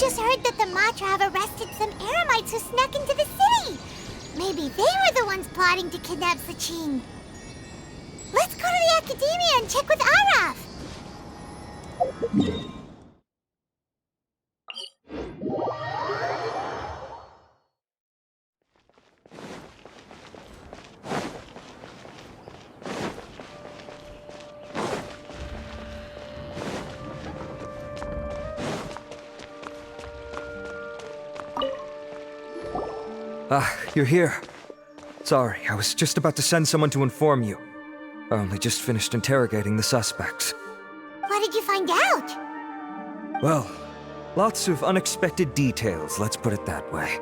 just heard that the Matra have arrested some Eremites who snuck into the city. Maybe they were the ones plotting to kidnap Sachin. Let's go to the Academia and check with Araf. Ah, you're here. Sorry, I was just about to send someone to inform you. I only just finished interrogating the suspects. What did you find out? Well, lots of unexpected details, let's put it that way.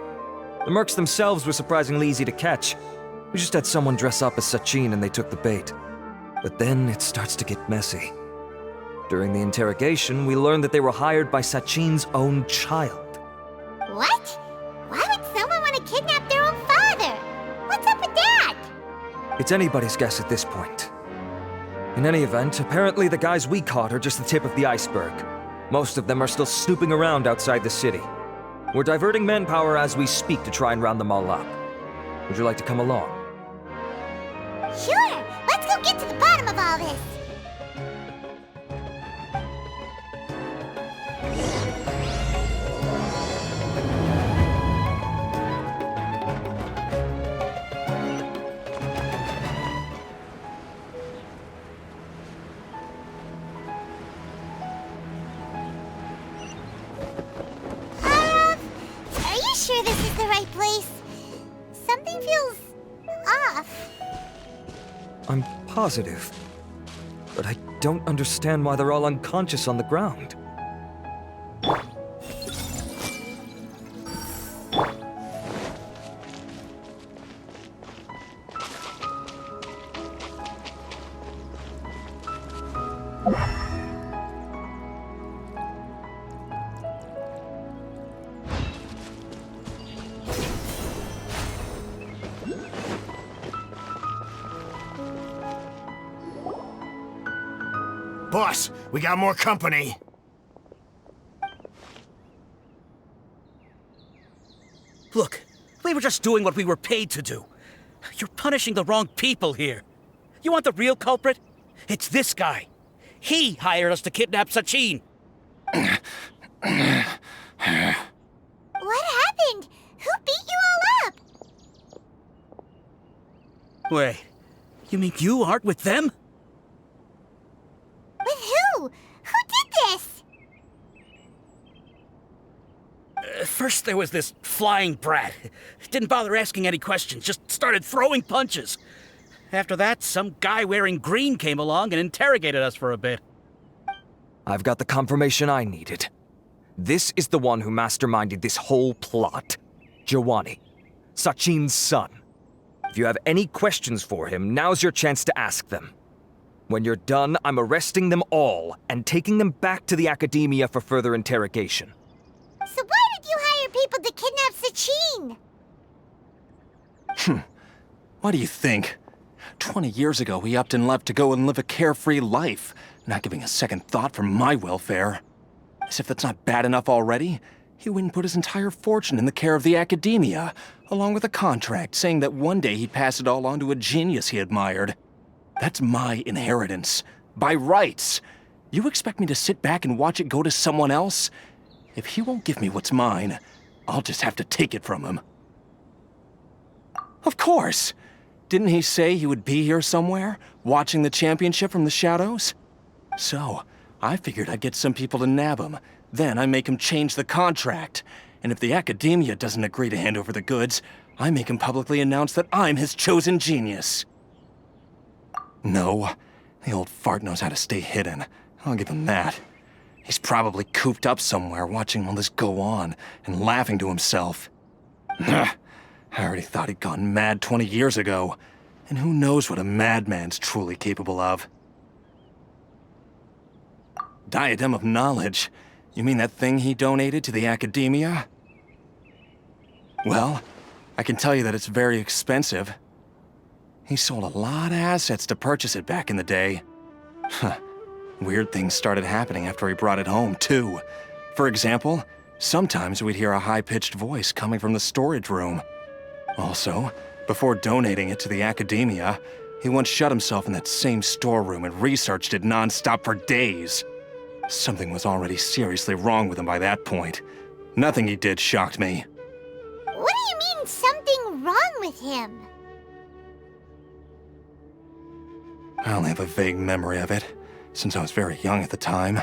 The mercs themselves were surprisingly easy to catch. We just had someone dress up as Sachin and they took the bait. But then it starts to get messy. During the interrogation, we learned that they were hired by Sachin's own child. What? Why would someone want to kidnap their own father? What's up with that? It's anybody's guess at this point. In any event, apparently the guys we caught are just the tip of the iceberg. Most of them are still snooping around outside the city. We're diverting manpower as we speak to try and round them all up. Would you like to come along? Sure! Let's go get to the bottom of all this! Are you sure this is the right place? Something feels off. I'm positive. But I don't understand why they're all unconscious on the ground. Boss, we got more company. Look, we were just doing what we were paid to do. You're punishing the wrong people here. You want the real culprit? It's this guy. He hired us to kidnap Sachin. What happened? Who beat you all up? Wait, you mean you aren't with them? With who? Who did this? First there was this flying brat. Didn't bother asking any questions, just started throwing punches. After that, some guy wearing green came along and interrogated us for a bit. I've got the confirmation I needed. This is the one who masterminded this whole plot. Jawani, Sachin's son. If you have any questions for him, now's your chance to ask them. When you're done, I'm arresting them all and taking them back to the Academia for further interrogation. So why did you hire people to kidnap Sachin? What do you think? 20 years ago, he upped and left to go and live a carefree life, not giving a second thought for my welfare. As if that's not bad enough already, he went and put his entire fortune in the care of the Academia, along with a contract saying that one day he'd pass it all on to a genius he admired. That's my inheritance. By rights. You expect me to sit back and watch it go to someone else? If he won't give me what's mine, I'll just have to take it from him. Of course! Didn't he say he would be here somewhere, watching the championship from the shadows? So, I figured I'd get some people to nab him. Then I make him change the contract. And if the Academia doesn't agree to hand over the goods, I make him publicly announce that I'm his chosen genius. No, the old fart knows how to stay hidden. I'll give him that. He's probably cooped up somewhere watching all this go on and laughing to himself. I already thought he'd gone mad 20 years ago. And who knows what a madman's truly capable of. Diadem of Knowledge? You mean that thing he donated to the Academia? Well, I can tell you that it's very expensive. He sold a lot of assets to purchase it back in the day. Weird things started happening after he brought it home, too. For example, Sometimes we'd hear a high-pitched voice coming from the storage room. Also, before donating it to the Academiya, he once shut himself in that same storeroom and researched it non-stop for days. Something was already seriously wrong with him by that point. Nothing he did shocked me. What do you mean, something wrong with him? I only have a vague memory of it, since I was very young at the time.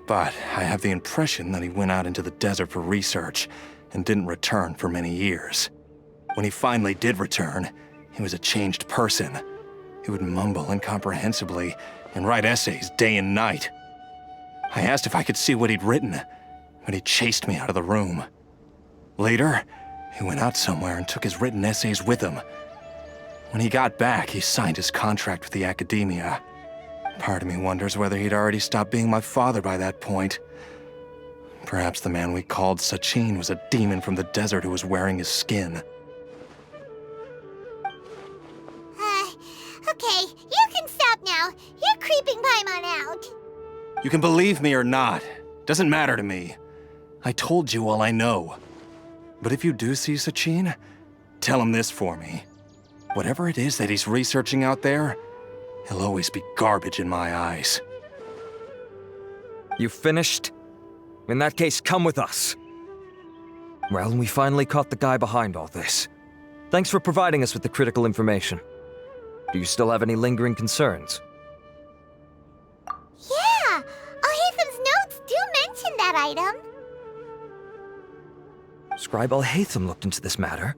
But I have the impression that he went out into the desert for research and didn't return for many years. When he finally did return, he was a changed person. He would mumble incomprehensibly and write essays day and night. I asked if I could see what he'd written, but he chased me out of the room. Later, he went out somewhere and took his written essays with him. When he got back, he signed his contract with the Academiya. Part of me wonders whether he'd already stopped being my father by that point. Perhaps the man we called Sachin was a demon from the desert who was wearing his skin. Okay, you can stop now. You're creeping Paimon out. You can believe me or not. Doesn't matter to me. I told you all I know. But if you do see Sachin, tell him this for me. Whatever it is that he's researching out there, he'll always be garbage in my eyes. You finished? In that case, come with us. Well, we finally caught the guy behind all this. Thanks for providing us with the critical information. Do you still have any lingering concerns? Yeah, Alhaitham's notes do mention that item. Scribe Alhaitham looked into this matter.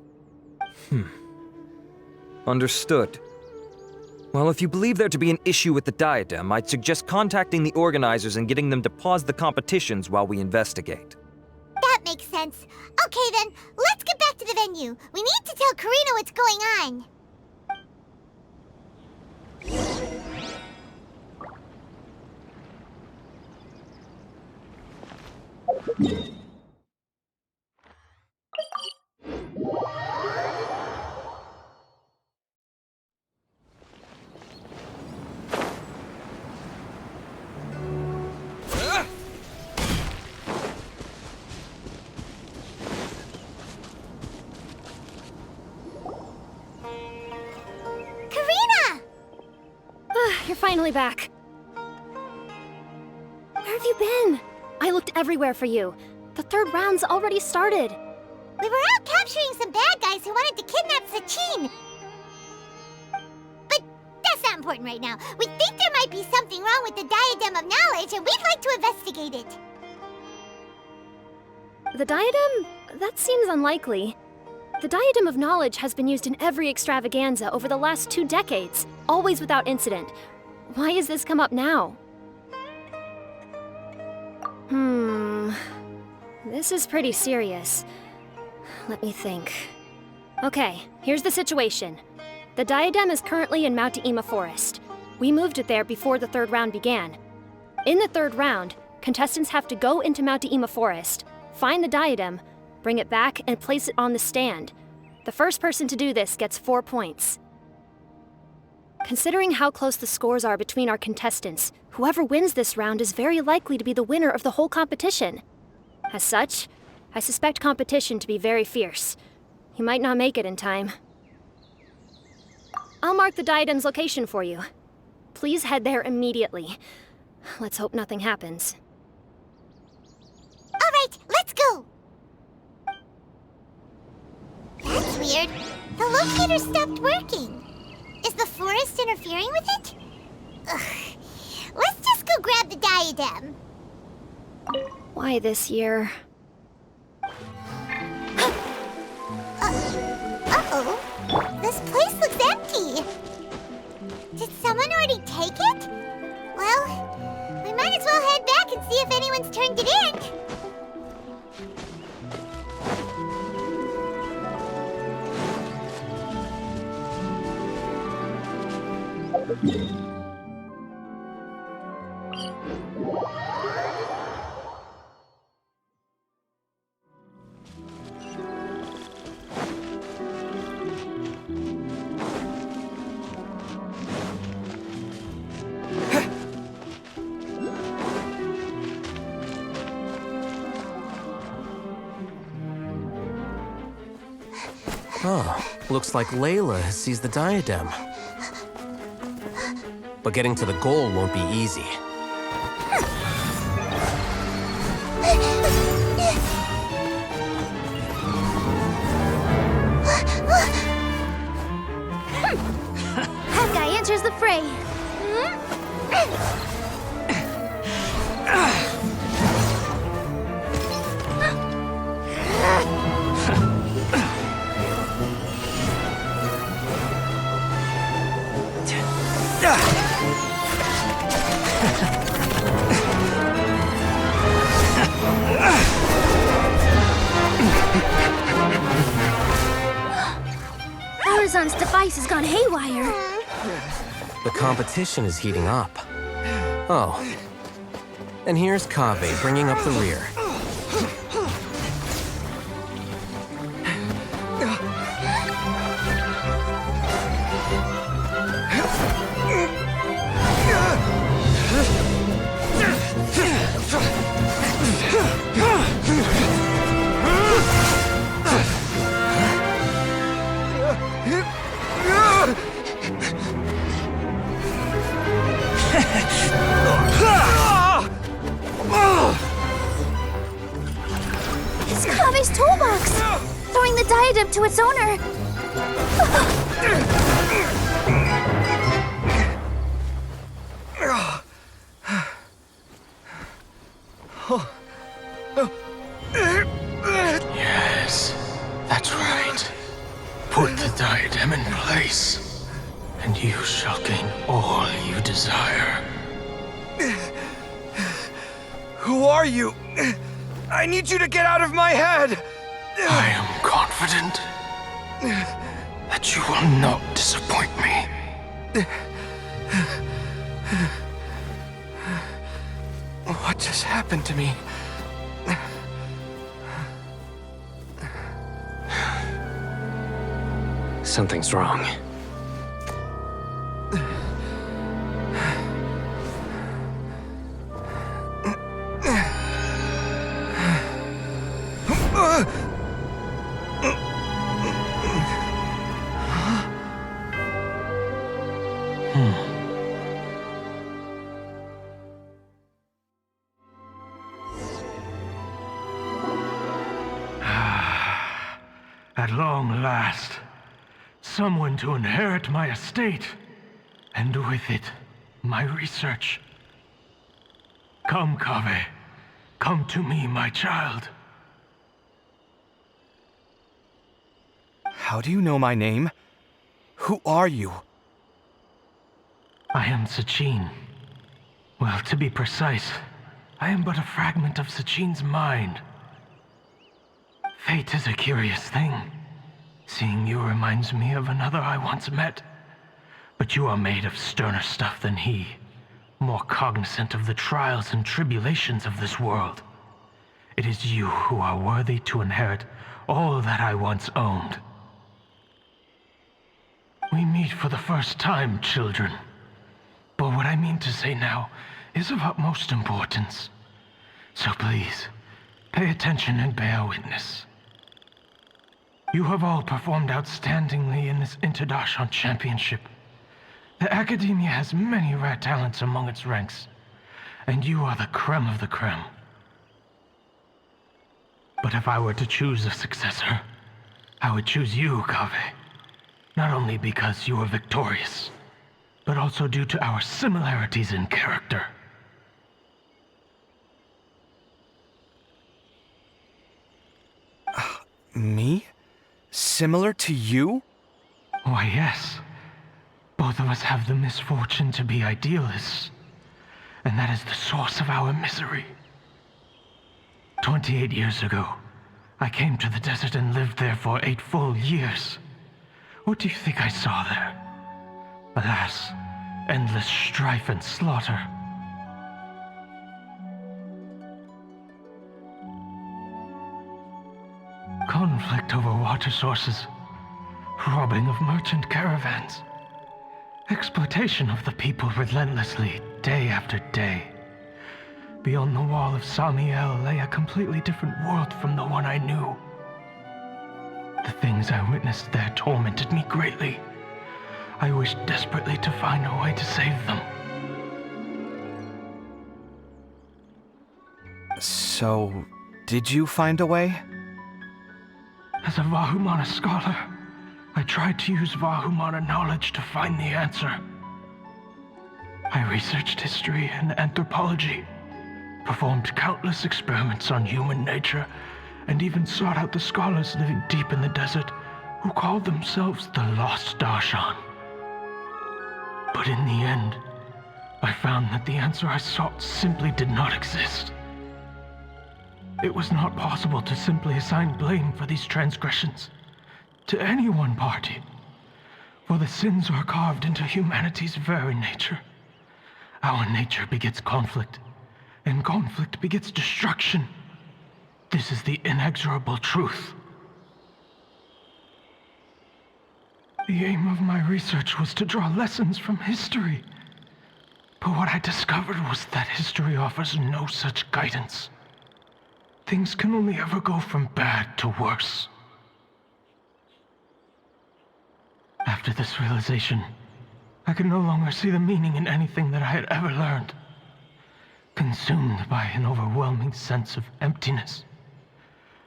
Understood. Well, if you believe there to be an issue with the diadem, I'd suggest contacting the organizers and getting them to pause the competitions while we investigate. That makes sense. Okay then, let's get back to the venue. We need to tell Karina what's going on. You're finally back. Where have you been? I looked everywhere for you. The third round's already started. We were out capturing some bad guys who wanted to kidnap Sachin. But that's not important right now. We think there might be something wrong with the Diadem of Knowledge, and we'd like to investigate it. The diadem? That seems unlikely. The Diadem of Knowledge has been used in every extravaganza over the last 2 decades, always without incident. Why has this come up now? This is pretty serious. Let me think. Okay, here's the situation. The diadem is currently in Mount Forest. We moved it there before the third round began. In the third round, contestants have to go into Mount Forest, find the diadem, bring it back, and place it on the stand. The first person to do this gets 4 points. Considering how close the scores are between our contestants, whoever wins this round is very likely to be the winner of the whole competition. As such, I suspect competition to be very fierce. You might not make it in time. I'll mark the diadem's location for you. Please head there immediately. Let's hope nothing happens. All right, let's go! That's weird. The locator stopped working. Is the forest interfering with it? Ugh. Let's just go grab the diadem. Why this year? Uh-oh. This place looks empty. Did someone already take it? Well, we might as well head back and see if anyone's turned it in. Oh, looks like Layla has seized the diadem. But getting to the goal won't be easy. That guy enters the fray. Arizon's device has gone haywire. The competition is heating up. Oh. And here's Kaveh bringing up the rear. It's Kaveh's toolbox! Throwing the diadem to its owner! Yes, that's right. Put the diadem in place, and you shall gain all you desire. Who are you? I need you to get out of my head! I am confident that you will not disappoint me. What just happened to me? Something's wrong. At long last, someone to inherit my estate, and with it, my research. Come, Kaveh. Come to me, my child. How do you know my name? Who are you? I am Sachin. Well, to be precise, I am but a fragment of Sachin's mind. Fate is a curious thing. Seeing you reminds me of another I once met. But you are made of sterner stuff than he, more cognizant of the trials and tribulations of this world. It is you who are worthy to inherit all that I once owned. We meet for the first time, children. But what I mean to say now is of utmost importance. So please, pay attention and bear witness. You have all performed outstandingly in this International Championship. The Academia has many rare talents among its ranks, and you are the creme of the creme. But if I were to choose a successor, I would choose you, Kaveh. Not only because you are victorious, but also due to our similarities in character. Me? Similar to you? Why, yes. Both of us have the misfortune to be idealists, and that is the source of our misery. 28 years ago, I came to the desert and lived there for 8 full years. What do you think I saw there? Alas, endless strife and slaughter. Conflict over water sources, robbing of merchant caravans, exploitation of the people relentlessly, day after day. Beyond the wall of Samiel lay a completely different world from the one I knew. The things I witnessed there tormented me greatly. I wished desperately to find a way to save them. So, did you find a way? As a Vahumana scholar, I tried to use Vahumana knowledge to find the answer. I researched history and anthropology, performed countless experiments on human nature, and even sought out the scholars living deep in the desert who called themselves the Lost Darshan. But in the end, I found that the answer I sought simply did not exist. It was not possible to simply assign blame for these transgressions to any one party, for the sins are carved into humanity's very nature. Our nature begets conflict, and conflict begets destruction. This is the inexorable truth. The aim of my research was to draw lessons from history. But what I discovered was that history offers no such guidance. Things can only ever go from bad to worse. After this realization, I could no longer see the meaning in anything that I had ever learned. Consumed by an overwhelming sense of emptiness,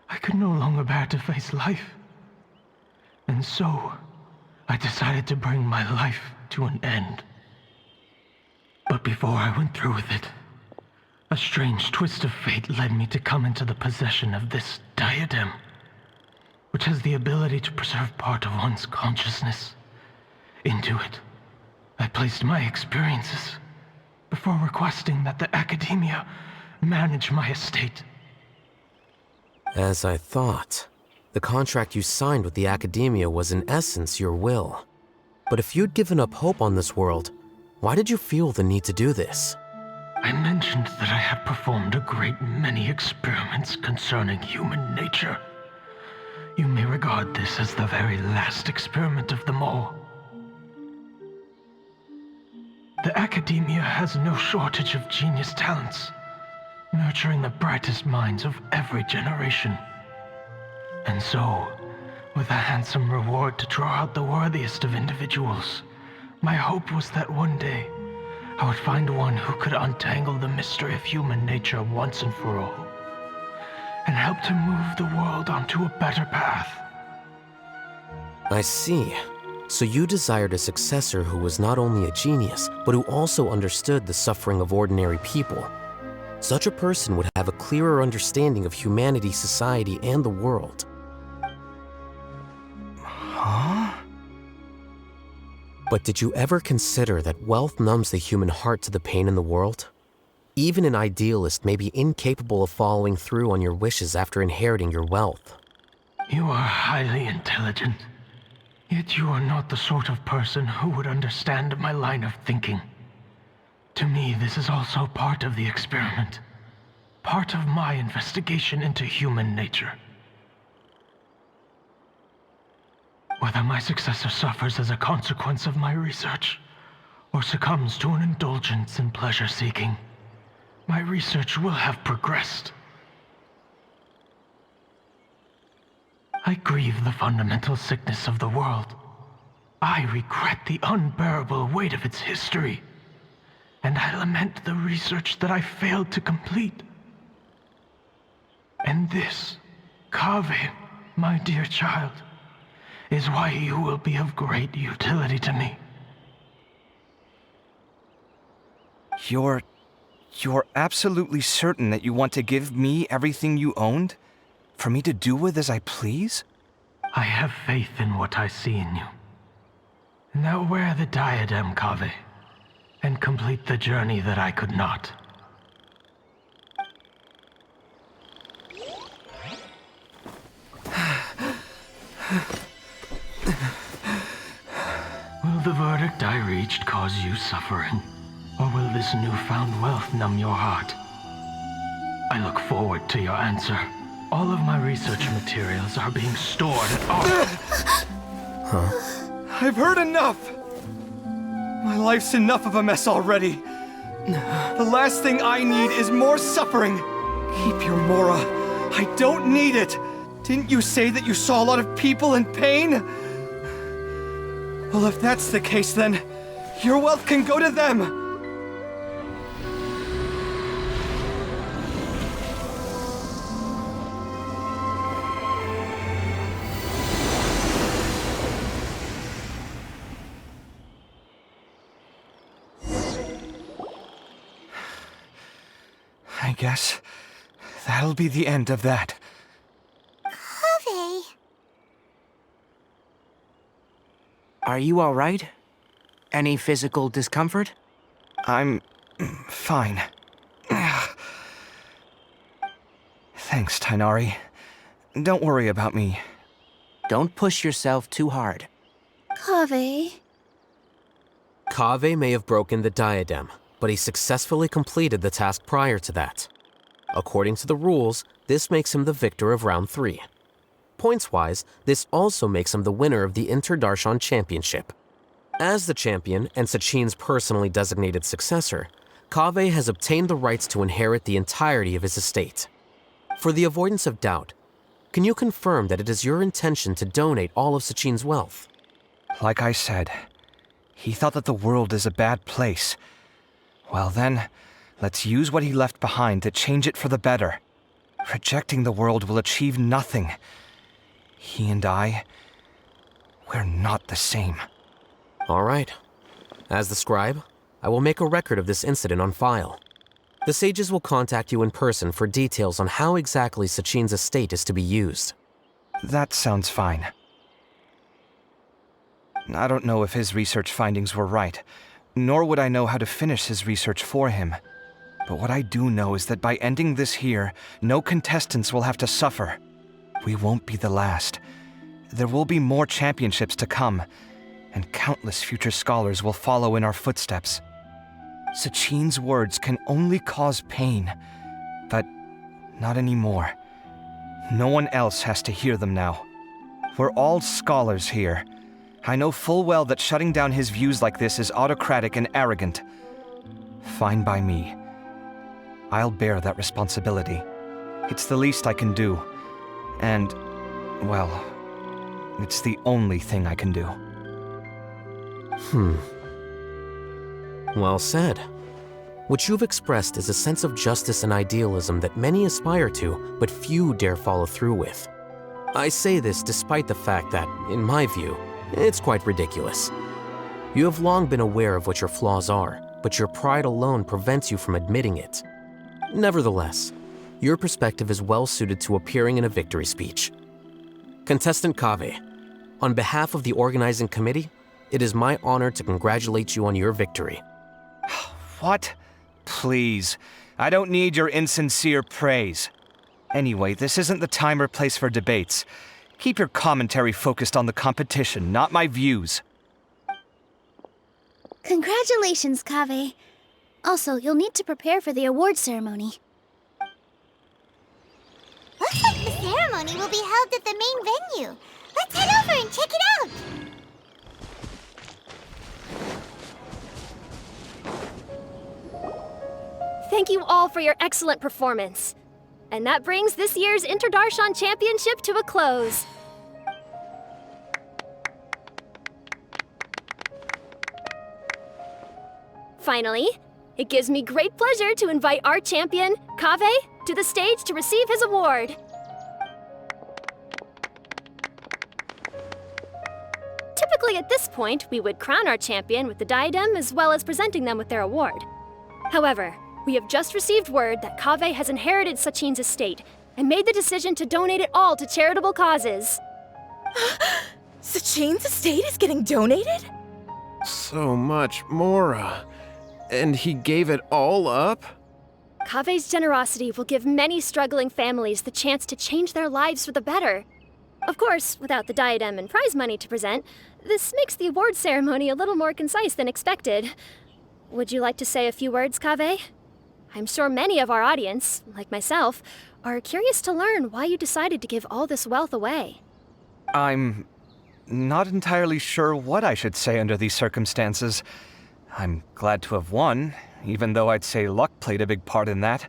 I could no longer bear to face life. And so, I decided to bring my life to an end. But before I went through with it, a strange twist of fate led me to come into the possession of this diadem, which has the ability to preserve part of one's consciousness. Into it, I placed my experiences before requesting that the Academiya manage my estate. As I thought, the contract you signed with the Academiya was in essence your will. But if you'd given up hope on this world, why did you feel the need to do this? I mentioned that I had performed a great many experiments concerning human nature. You may regard this as the very last experiment of them all. The Academiya has no shortage of genius talents, nurturing the brightest minds of every generation. And so, with a handsome reward to draw out the worthiest of individuals, my hope was that one day, I would find one who could untangle the mystery of human nature once and for all, and help to move the world onto a better path. I see. So you desired a successor who was not only a genius, but who also understood the suffering of ordinary people. Such a person would have a clearer understanding of humanity, society, and the world. Huh? But did you ever consider that wealth numbs the human heart to the pain in the world? Even an idealist may be incapable of following through on your wishes after inheriting your wealth. You are highly intelligent. Yet you are not the sort of person who would understand my line of thinking. To me, this is also part of the experiment. Part of my investigation into human nature. Whether my successor suffers as a consequence of my research, or succumbs to an indulgence in pleasure-seeking, my research will have progressed. I grieve the fundamental sickness of the world. I regret the unbearable weight of its history. And I lament the research that I failed to complete. And this, Kaveh, my dear child, is why you will be of great utility to me. You're absolutely certain that you want to give me everything you owned? For me to do with as I please? I have faith in what I see in you. Now wear the diadem, Kaveh, and complete the journey that I could not. Will the verdict I reached cause you suffering? Or will this newfound wealth numb your heart? I look forward to your answer. All of my research materials are being stored at I've heard enough! My life's enough of a mess already. The last thing I need is more suffering. Keep your Mora. I don't need it. Didn't you say that you saw a lot of people in pain? Well, if that's the case, then your wealth can go to them! I guess that'll be the end of that. Kaveh. Are you all right? Any physical discomfort? I'm fine. Thanks, Tighnari. Don't worry about me. Don't push yourself too hard. Kaveh. Kaveh may have broken the diadem, but he successfully completed the task prior to that. According to the rules, this makes him the victor of round 3. Points-wise, this also makes him the winner of the Inter-Darshan Championship. As the champion and Sachin's personally designated successor, Kaveh has obtained the rights to inherit the entirety of his estate. For the avoidance of doubt, can you confirm that it is your intention to donate all of Sachin's wealth? Like I said, he thought that the world is a bad place. Well then, let's use what he left behind to change it for the better. Rejecting the world will achieve nothing. He and I, we're not the same. All right. As the scribe, I will make a record of this incident on file. The sages will contact you in person for details on how exactly Sachin's estate is to be used. That sounds fine. I don't know if his research findings were right, nor would I know how to finish his research for him. But what I do know is that by ending this here, no contestants will have to suffer. We won't be the last. There will be more championships to come, and countless future scholars will follow in our footsteps. Sachin's words can only cause pain, but not anymore. No one else has to hear them now. We're all scholars here. I know full well that shutting down his views like this is autocratic and arrogant. Fine by me. I'll bear that responsibility. It's the least I can do. And, well, it's the only thing I can do. Well said. What you've expressed is a sense of justice and idealism that many aspire to, but few dare follow through with. I say this despite the fact that, in my view, it's quite ridiculous. You have long been aware of what your flaws are, but your pride alone prevents you from admitting it. Nevertheless, your perspective is well suited to appearing in a victory speech. Contestant Kaveh, on behalf of the organizing committee, it is my honor to congratulate you on your victory. What? Please. I don't need your insincere praise. Anyway, this isn't the time or place for debates. Keep your commentary focused on the competition, not my views. Congratulations, Kaveh. Also, you'll need to prepare for the award ceremony. Looks like the ceremony will be held at the main venue. Let's head over and check it out! Thank you all for your excellent performance. And that brings this year's Inter-Darshan Championship to a close. Finally, it gives me great pleasure to invite our champion, Kaveh, to the stage to receive his award. Typically at this point, we would crown our champion with the diadem as well as presenting them with their award. However, we have just received word that Kaveh has inherited Sachin's estate and made the decision to donate it all to charitable causes. Sachin's estate is getting donated? So much, Mora. And he gave it all up? Kaveh's generosity will give many struggling families the chance to change their lives for the better. Of course, without the diadem and prize money to present, this makes the award ceremony a little more concise than expected. Would you like to say a few words, Kaveh? I'm sure many of our audience, like myself, are curious to learn why you decided to give all this wealth away. I'm not entirely sure what I should say under these circumstances. I'm glad to have won, even though I'd say luck played a big part in that.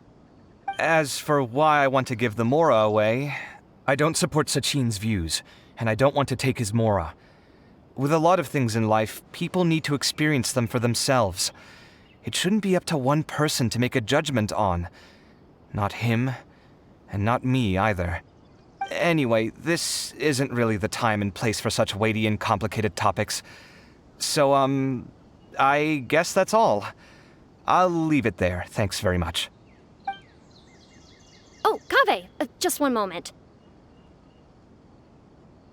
As for why I want to give the Mora away, I don't support Sachin's views, and I don't want to take his Mora. With a lot of things in life, people need to experience them for themselves. It shouldn't be up to one person to make a judgment on. Not him, and not me either. Anyway, this isn't really the time and place for such weighty and complicated topics. So, I guess that's all. I'll leave it there, thanks very much. Oh, Kaveh, just one moment.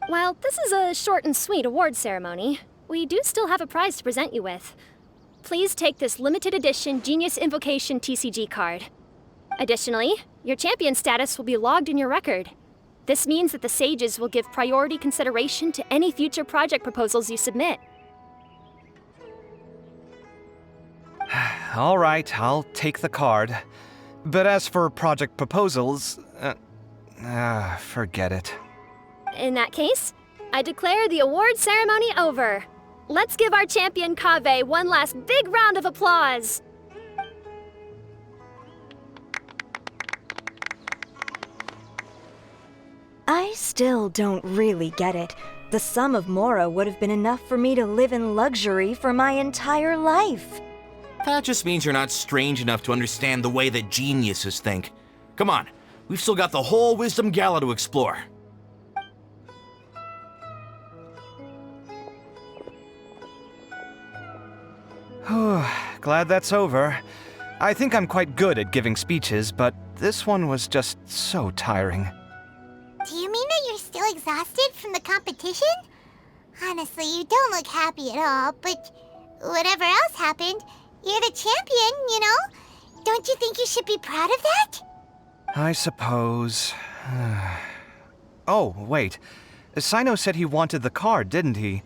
While this is a short and sweet award ceremony, we do still have a prize to present you with. Please take this limited edition Genius Invocation TCG card. Additionally, your champion status will be logged in your record. This means that the Sages will give priority consideration to any future project proposals you submit. All right, I'll take the card. But as for project proposals, forget it. In that case, I declare the award ceremony over. Let's give our champion Kaveh one last big round of applause. I still don't really get it. The sum of Mora would have been enough for me to live in luxury for my entire life. That just means you're not strange enough to understand the way that geniuses think. Come on, we've still got the whole Wisdom Gala to explore. Glad that's over. I think I'm quite good at giving speeches, but this one was just so tiring. Do you mean that you're still exhausted from the competition? Honestly, you don't look happy at all, but whatever else happened, you're the champion, you know? Don't you think you should be proud of that? I suppose. Oh, wait. Sino said he wanted the card, didn't he?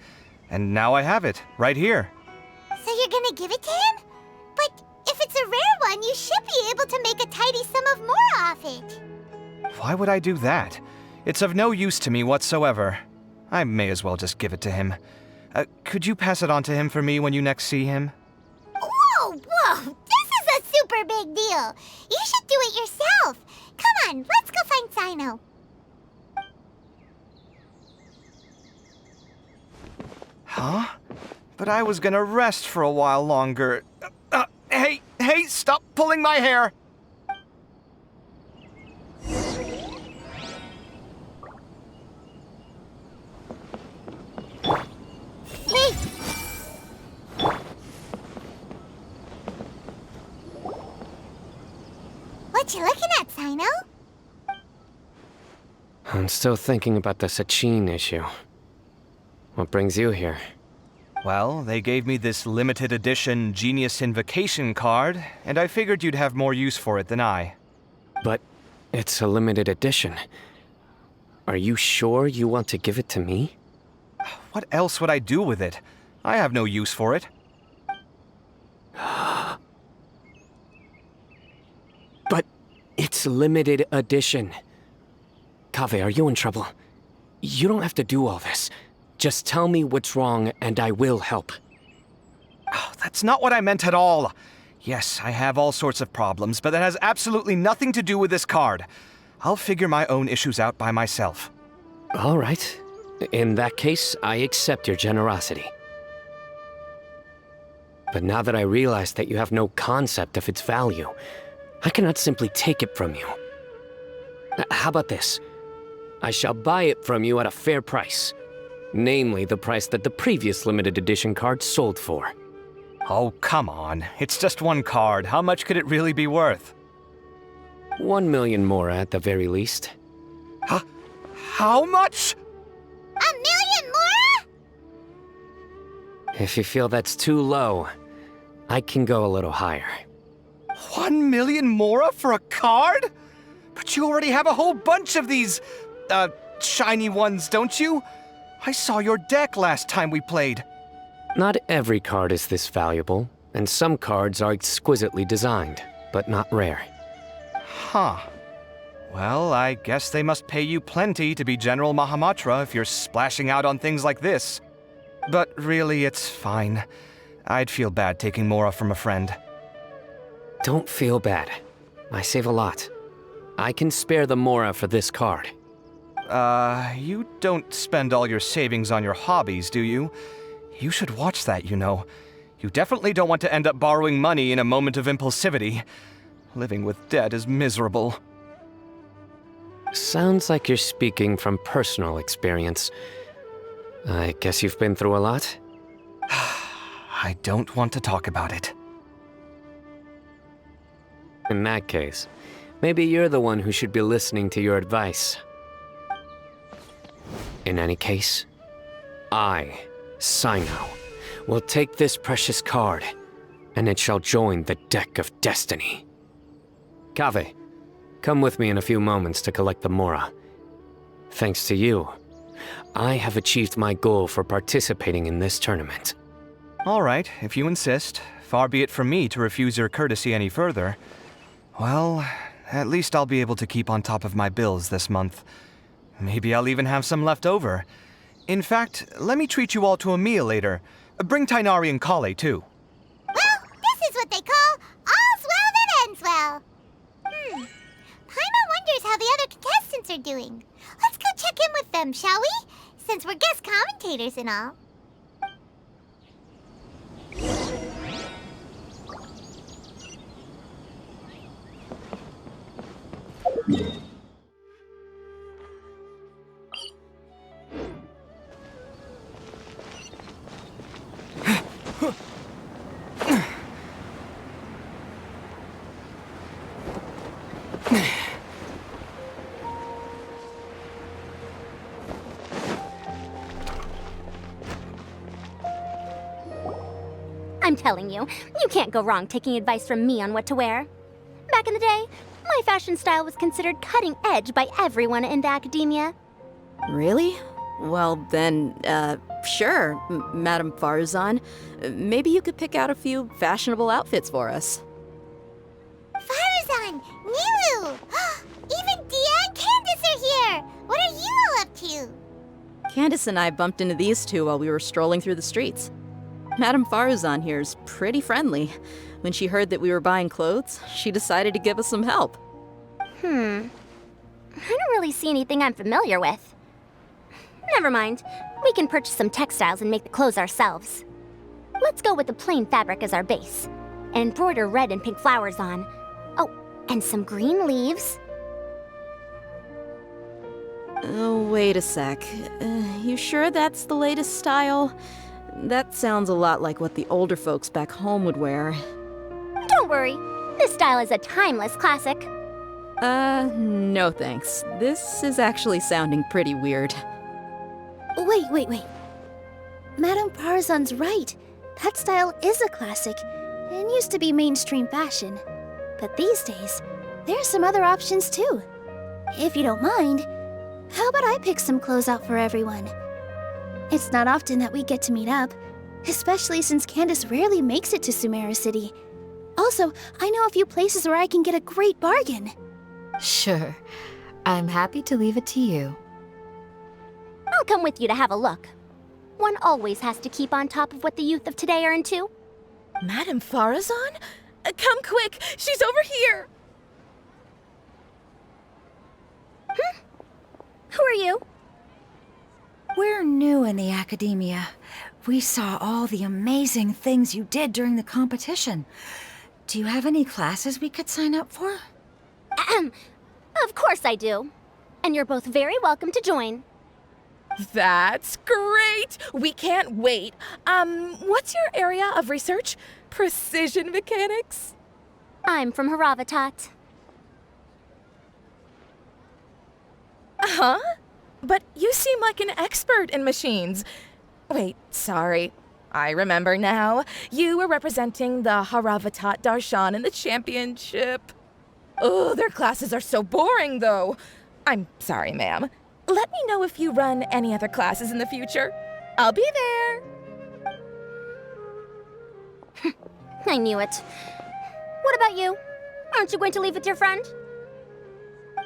And now I have it, right here. So you're gonna give it to him? But if it's a rare one, you should be able to make a tidy sum of Mora off it. Why would I do that? It's of no use to me whatsoever. I may as well just give it to him. Could you pass it on to him for me when you next see him? Whoa! This is a super big deal. You should do it yourself. Come on, let's go find Sino. Huh? But I was gonna rest for a while longer. Hey, stop pulling my hair! Hey! What you looking at, Sino? I'm still thinking about the Sachin issue. What brings you here? Well, they gave me this limited edition Genius Invocation card, and I figured you'd have more use for it than I. But it's a limited edition. Are you sure you want to give it to me? What else would I do with it? I have no use for it. But it's limited edition. Kaveh, are you in trouble? You don't have to do all this. Just tell me what's wrong, and I will help. Oh, that's not what I meant at all. Yes, I have all sorts of problems, but that has absolutely nothing to do with this card. I'll figure my own issues out by myself. All right. In that case, I accept your generosity. But now that I realize that you have no concept of its value, I cannot simply take it from you. How about this? I shall buy it from you at a fair price. Namely, the price that the previous limited edition card sold for. Oh, come on. It's just one card. How much could it really be worth? 1 million Mora at the very least. How much? 1 million Mora? If you feel that's too low, I can go a little higher. 1 million Mora for a card? But you already have a whole bunch of these, shiny ones, don't you? I saw your deck last time we played. Not every card is this valuable, and some cards are exquisitely designed, but not rare. Huh. Well, I guess they must pay you plenty to be General Mahamatra if you're splashing out on things like this. But really, it's fine. I'd feel bad taking Mora from a friend. Don't feel bad. I save a lot. I can spare the Mora for this card. You don't spend all your savings on your hobbies, do you? You should watch that, you know. You definitely don't want to end up borrowing money in a moment of impulsivity. Living with debt is miserable. Sounds like you're speaking from personal experience. I guess you've been through a lot? I don't want to talk about it. In that case, maybe you're the one who should be listening to your advice. In any case, I, Sino, will take this precious card, and it shall join the deck of destiny. Kaveh, come with me in a few moments to collect the Mora. Thanks to you, I have achieved my goal for participating in this tournament. All right, if you insist. Far be it from me to refuse your courtesy any further. Well, at least I'll be able to keep on top of my bills this month. Maybe I'll even have some left over. In fact, let me treat you all to a meal later. Bring Tighnari and Kale, too. Well, this is what they call all's well that ends well. Paimon wonders how the other contestants are doing. Let's go check in with them, shall we? Since we're guest commentators and all. I'm telling you, you can't go wrong taking advice from me on what to wear. Back in the day, my fashion style was considered cutting edge by everyone in the Academia. Really? Well then, sure, Madame Farzan. Maybe you could pick out a few fashionable outfits for us. Farzan! Nilu! Even Dia and Candace are here! What are you all up to? Candace and I bumped into these two while we were strolling through the streets. Madame Farzan here's pretty friendly. When she heard that we were buying clothes, she decided to give us some help. I don't really see anything I'm familiar with. Never mind. We can purchase some textiles and make the clothes ourselves. Let's go with the plain fabric as our base, and embroider red and pink flowers on. Oh, and some green leaves. Oh, wait a sec. You sure that's the latest style? That sounds a lot like what the older folks back home would wear. Don't worry. This style is a timeless classic. No thanks. This is actually sounding pretty weird. Wait. Madame Farzan's right. That style is a classic, and used to be mainstream fashion. But these days, there's some other options too. If you don't mind, how about I pick some clothes out for everyone? It's not often that we get to meet up, especially since Candace rarely makes it to Sumeru City. Also, I know a few places where I can get a great bargain. Sure. I'm happy to leave it to you. I'll come with you to have a look. One always has to keep on top of what the youth of today are into. Madame Farzan? Come quick! She's over here! Who are you? We're new in the Academia. We saw all the amazing things you did during the competition. Do you have any classes we could sign up for? Of course I do. And you're both very welcome to join. That's great! We can't wait. What's your area of research? Precision mechanics? I'm from Haravatat. Huh? But you seem like an expert in machines. Wait, sorry. I remember now. You were representing the Haravatat Darshan in the championship. Oh, their classes are so boring, though. I'm sorry, ma'am. Let me know if you run any other classes in the future. I'll be there. I knew it. What about you? Aren't you going to leave with your friend?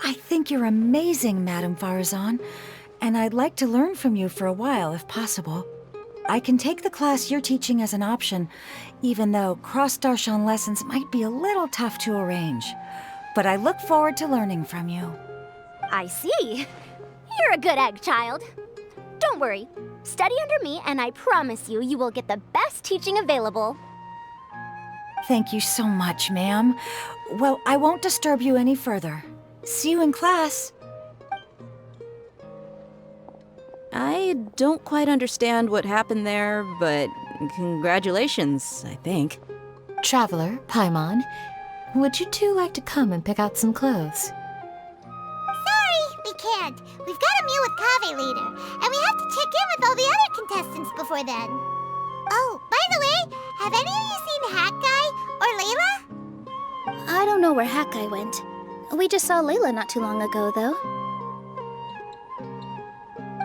I think you're amazing, Madame Farzan, and I'd like to learn from you for a while, if possible. I can take the class you're teaching as an option, even though cross-Darshan lessons might be a little tough to arrange. But I look forward to learning from you. I see. You're a good egg, child. Don't worry. Study under me, and I promise you, you will get the best teaching available. Thank you so much, ma'am. Well, I won't disturb you any further. See you in class. I don't quite understand what happened there, but congratulations, I think. Traveler, Paimon, would you two like to come and pick out some clothes? Sorry, we can't. We've got a meal with Kaveh later, and we have to check in with all the other contestants before then. Oh, by the way, have any of you seen Hat Guy or Layla? I don't know where Hat Guy went. We just saw Layla not too long ago, though.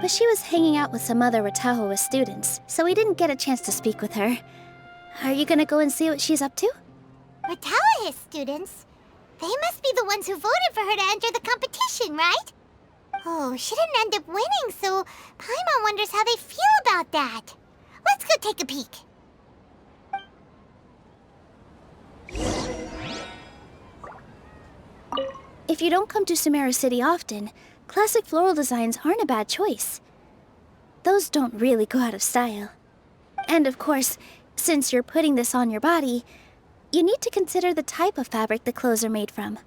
But she was hanging out with some other Ratahoa students, so we didn't get a chance to speak with her. Are you gonna go and see what she's up to? Ratahoa students? They must be the ones who voted for her to enter the competition, right? Oh, she didn't end up winning, so Paimon wonders how they feel about that. Let's go take a peek. If you don't come to Sumeru City often, classic floral designs aren't a bad choice. Those don't really go out of style. And of course, since you're putting this on your body, you need to consider the type of fabric the clothes are made from.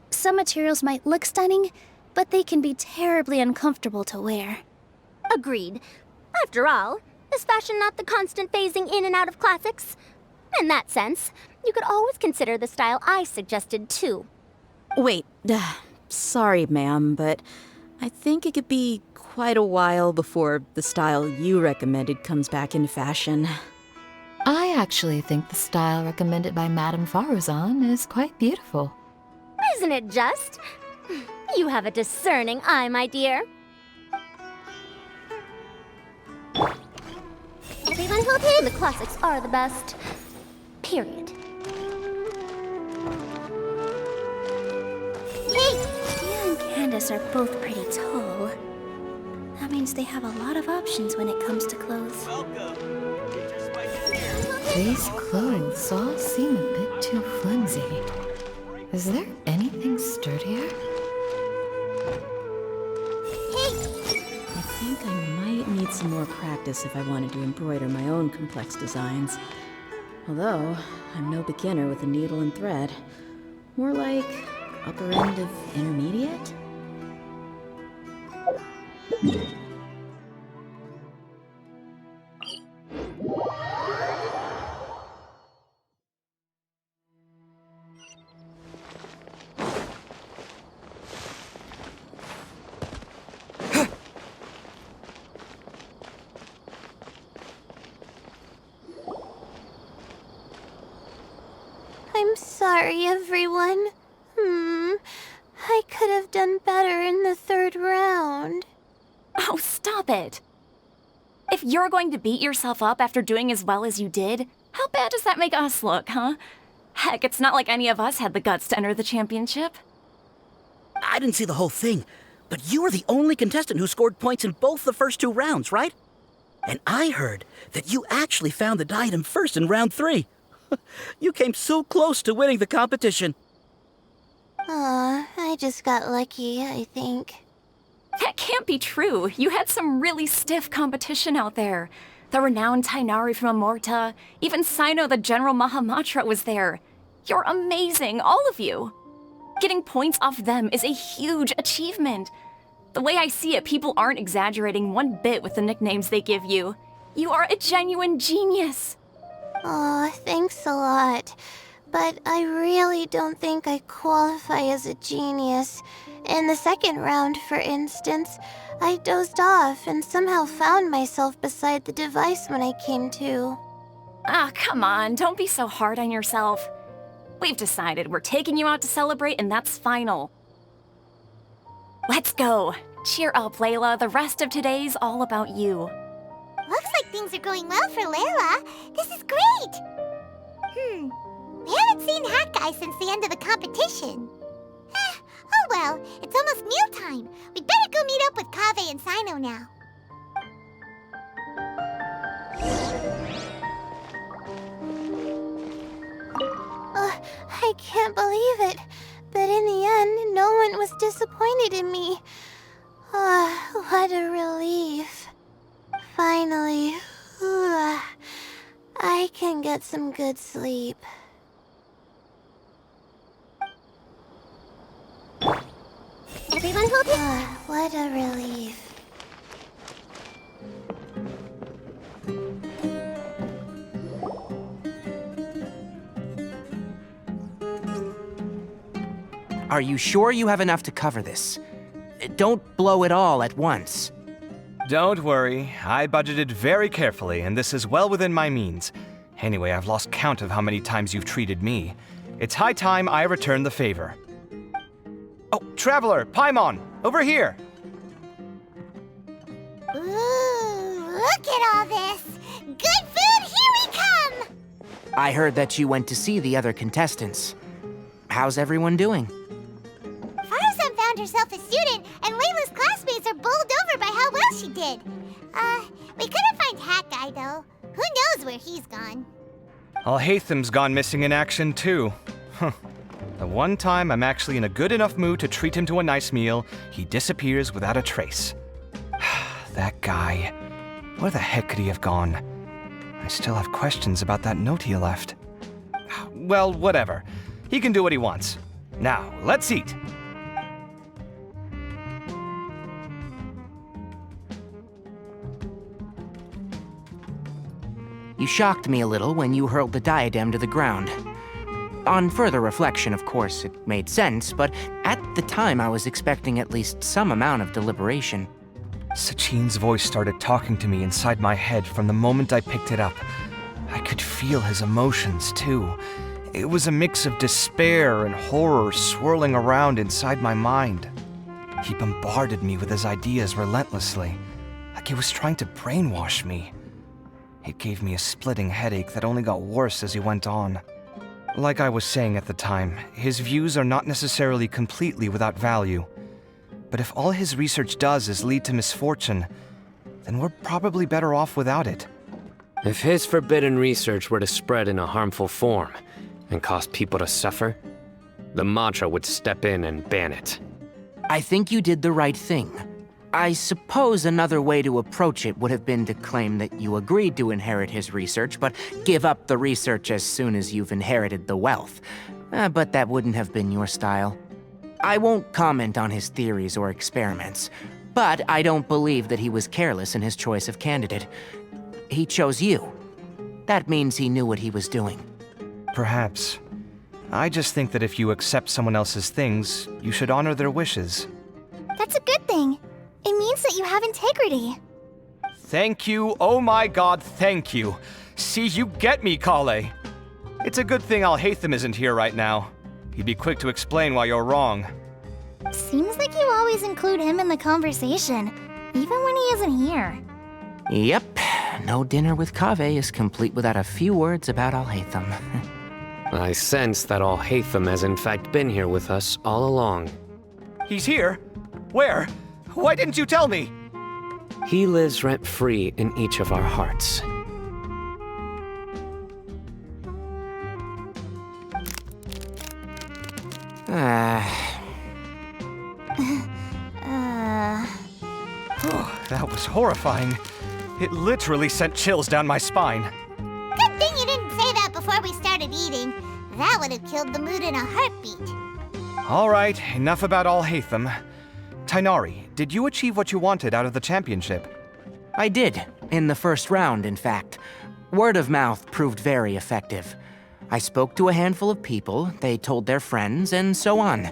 Some materials might look stunning, but they can be terribly uncomfortable to wear. Agreed. After all, is fashion not the constant phasing in and out of classics? In that sense, you could always consider the style I suggested too. Wait, sorry, ma'am, but I think it could be quite a while before the style you recommended comes back into fashion. I actually think the style recommended by Madame Faruzan is quite beautiful. Isn't it just? You have a discerning eye, my dear. Everyone will agree the classics are the best. Period. Hey! Tia and Candace are both pretty tall. That means they have a lot of options when it comes to clothes. These clothes all seem a bit too flimsy. Is there anything sturdier? I think I might need some more practice if I wanted to embroider my own complex designs. Although, I'm no beginner with a needle and thread. More like upper end of intermediate? I'm sorry, everyone. I could have done better in the third round. Oh, stop it! If you're going to beat yourself up after doing as well as you did, how bad does that make us look, huh? Heck, it's not like any of us had the guts to enter the championship. I didn't see the whole thing, but you were the only contestant who scored points in both the first two rounds, right? And I heard that you actually found the diadem first in round 3. You came so close to winning the competition. I just got lucky, I think. That can't be true. You had some really stiff competition out there. The renowned Tainari from Amorta, even Sino the General Mahamatra was there. You're amazing, all of you. Getting points off them is a huge achievement. The way I see it, people aren't exaggerating one bit with the nicknames they give you. You are a genuine genius. Aw, thanks a lot. But I really don't think I qualify as a genius. In the second round, for instance, I dozed off and somehow found myself beside the device when I came to. Ah, come on, don't be so hard on yourself. We've decided we're taking you out to celebrate, and that's final. Let's go. Cheer up, Layla. The rest of today's all about you. Looks like things are going well for Layla. This is great! We haven't seen Hat Guy since the end of the competition. Oh well, it's almost mealtime. We'd better go meet up with Kaveh and Sino now. I can't believe it. But in the end, no one was disappointed in me. What a relief. Finally, I can get some good sleep. Everyone hold it. What a relief. Are you sure you have enough to cover this? Don't blow it all at once. Don't worry, I budgeted very carefully, and this is well within my means. Anyway, I've lost count of how many times you've treated me. It's high time I return the favor. Oh, Traveler, Paimon, over here! Ooh, look at all this! Good food, here we come! I heard that you went to see the other contestants. How's everyone doing? Farzan found herself a student, and Layla's classmates are bowled over by how well she did. We couldn't find Hat Guy, though. Who knows where he's gone? Alhaitham's gone missing in action, too. Huh. The one time I'm actually in a good enough mood to treat him to a nice meal, he disappears without a trace. That guy. Where the heck could he have gone? I still have questions about that note he left. Well, whatever. He can do what he wants. Now, let's eat. You shocked me a little when you hurled the diadem to the ground. On further reflection, of course, it made sense, but at the time I was expecting at least some amount of deliberation. Sachin's voice started talking to me inside my head from the moment I picked it up. I could feel his emotions, too. It was a mix of despair and horror swirling around inside my mind. He bombarded me with his ideas relentlessly, like he was trying to brainwash me. It gave me a splitting headache that only got worse as he went on. Like I was saying at the time, his views are not necessarily completely without value. But if all his research does is lead to misfortune, then we're probably better off without it. If his forbidden research were to spread in a harmful form and cause people to suffer, the Matra would step in and ban it. I think you did the right thing. I suppose another way to approach it would have been to claim that you agreed to inherit his research, but give up the research as soon as you've inherited the wealth. But that wouldn't have been your style. I won't comment on his theories or experiments, but I don't believe that he was careless in his choice of candidate. He chose you. That means he knew what he was doing. Perhaps. I just think that if you accept someone else's things, you should honor their wishes. That's a good thing. It means that you have integrity. Thank you, oh my god, thank you. See, you get me, Kaveh. It's a good thing Alhaitham isn't here right now. He'd be quick to explain why you're wrong. Seems like you always include him in the conversation, even when he isn't here. Yep, no dinner with Kaveh is complete without a few words about Alhaitham. I sense that Alhaitham has in fact been here with us all along. He's here? Where? Why didn't you tell me? He lives rent-free in each of our hearts. Oh, that was horrifying. It literally sent chills down my spine. Good thing you didn't say that before we started eating. That would have killed the mood in a heartbeat. All right, enough about Alhaitham. Tighnari, did you achieve what you wanted out of the championship? I did, in the first round, in fact. Word of mouth proved very effective. I spoke to a handful of people, they told their friends, and so on.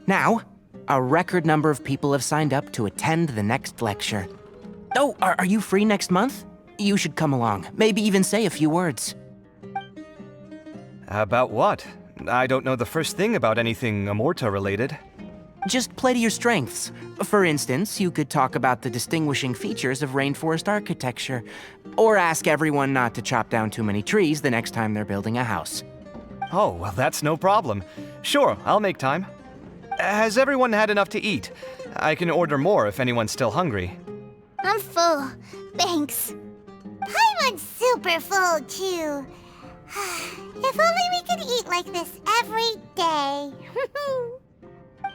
Now, a record number of people have signed up to attend the next lecture. Oh, are you free next month? You should come along, maybe even say a few words. About what? I don't know the first thing about anything Amorta-related. Just play to your strengths. For instance, you could talk about the distinguishing features of rainforest architecture, or ask everyone not to chop down too many trees the next time they're building a house. Oh, well, that's no problem. Sure, I'll make time. Has everyone had enough to eat? I can order more if anyone's still hungry. I'm full. Thanks. Paimon's super full, too. If only we could eat like this every day.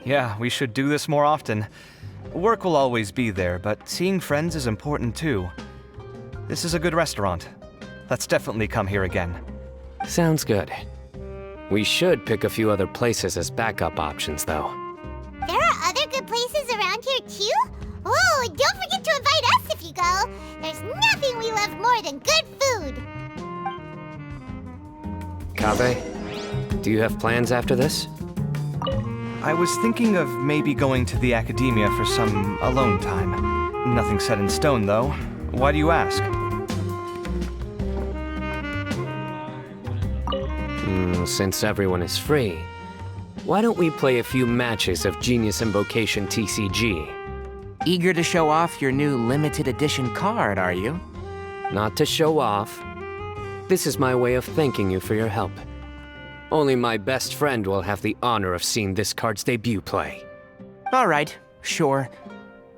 Yeah, we should do this more often. Work will always be there, but seeing friends is important too. This is a good restaurant. Let's definitely come here again. Sounds good. We should pick a few other places as backup options, though. There are other good places around here, too? Oh, and don't forget to invite us if you go. There's nothing we love more than good food. Kaveh, do you have plans after this? I was thinking of maybe going to the Academia for some alone time. Nothing set in stone, though. Why do you ask? Since everyone is free, why don't we play a few matches of Genius Invocation TCG? Eager to show off your new limited edition card, are you? Not to show off. This is my way of thanking you for your help. Only my best friend will have the honor of seeing this card's debut play. All right, sure.